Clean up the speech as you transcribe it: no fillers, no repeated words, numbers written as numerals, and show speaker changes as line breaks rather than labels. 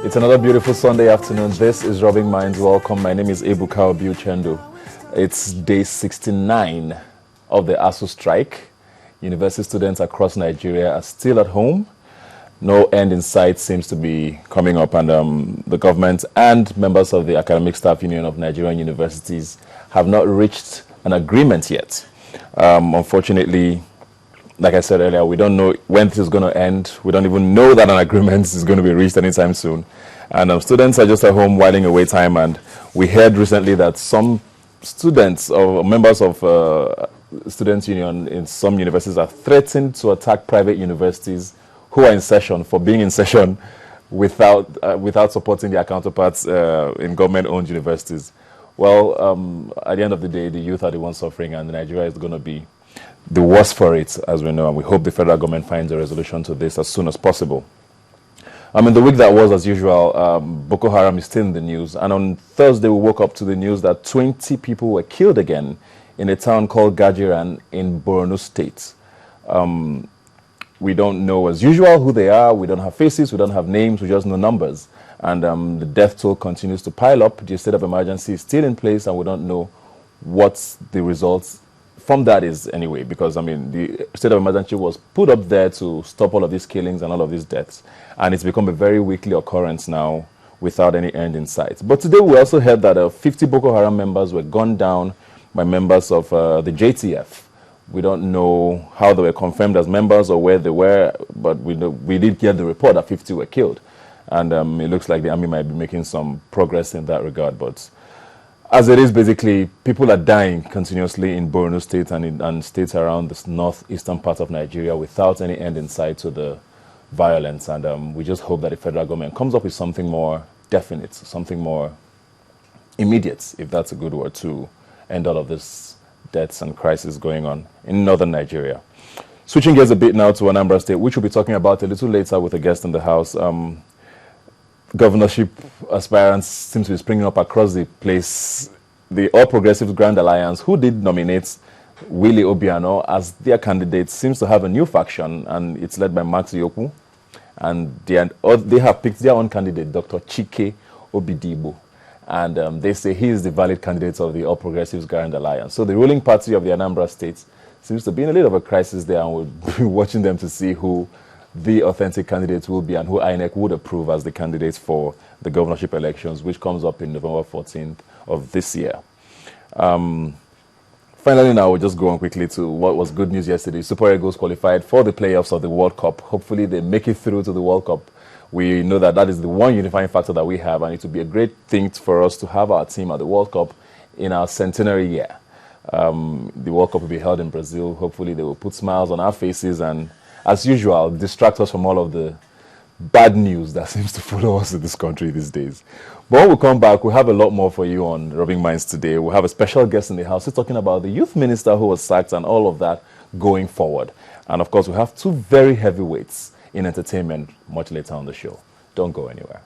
It's another beautiful Sunday afternoon. This is Rubbing Minds. Welcome. My name is Ebuka Obiuchendu. It's day 69 of the ASUU strike. University students across Nigeria are still at home. No end in sight seems to be coming up, and the government and members of the Academic Staff Union of Nigerian Universities have not reached an agreement yet. Unfortunately, like I said earlier, we don't know when this is going to end. We don't even know that an agreement is going to be reached anytime soon. And students are just at home whiling away time. And we heard recently that some students or members of students' union in some universities are threatened to attack private universities who are in session for being in session without supporting their counterparts in government-owned universities. Well, at the end of the day, the youth are the ones suffering, and Nigeria is going to be the worst for it, as we know, and we hope the federal government finds a resolution to this as soon as possible. In the week that was, as usual, Boko Haram is still in the news, and on Thursday we woke up to the news that 20 people were killed again in a town called Gajiran in Borno State. We don't know, as usual, who they are. We don't have faces, we don't have names, we just know numbers. And the death toll continues to pile up. The state of emergency is still in place, and we don't know what the results from that is anyway, because the state of emergency was put up there to stop all of these killings and all of these deaths, and it's become a very weekly occurrence now without any end in sight. But today we also heard that 50 Boko Haram members were gunned down by members of the JTF. We don't know how they were confirmed as members or where they were, but we did get the report that 50 were killed, and it looks like the army might be making some progress in that regard. But as it is, basically, people are dying continuously in Borno State and states around the northeastern part of Nigeria without any end in sight to the violence. And we just hope that the federal government comes up with something more definite, something more immediate, if that's a good word, to end all of this deaths and crisis going on in northern Nigeria. Switching gears a bit now to Anambra State, which we'll be talking about a little later with a guest in the house. Governorship aspirants seem to be springing up across the place. The All Progressives Grand Alliance, who did nominate Willie Obiano as their candidate, seems to have a new faction, and it's led by Max Yoku. And they have picked their own candidate, Dr. Chike Obidibo. And they say he is the valid candidate of the All Progressives Grand Alliance. So the ruling party of the Anambra State seems to be in a little of a crisis there, and we'll be watching them to see who the authentic candidates will be and who INEC would approve as the candidates for the governorship elections, which comes up in November 14th of this year. Finally, now we'll just go on quickly to what was good news yesterday. Super Eagles qualified for the playoffs of the World Cup. Hopefully they make it through to the World Cup. We know that is the one unifying factor that we have, and it would be a great thing for us to have our team at the World Cup in our centenary year. The World Cup will be held in Brazil. Hopefully they will put smiles on our faces and, as usual, distract us from all of the bad news that seems to follow us in this country these days. But when we come back, we'll have a lot more for you on Rubbing Minds today. We'll have a special guest in the house. We're talking about the youth minister who was sacked and all of that going forward. And of course, we have two very heavyweights in entertainment much later on the show. Don't go anywhere.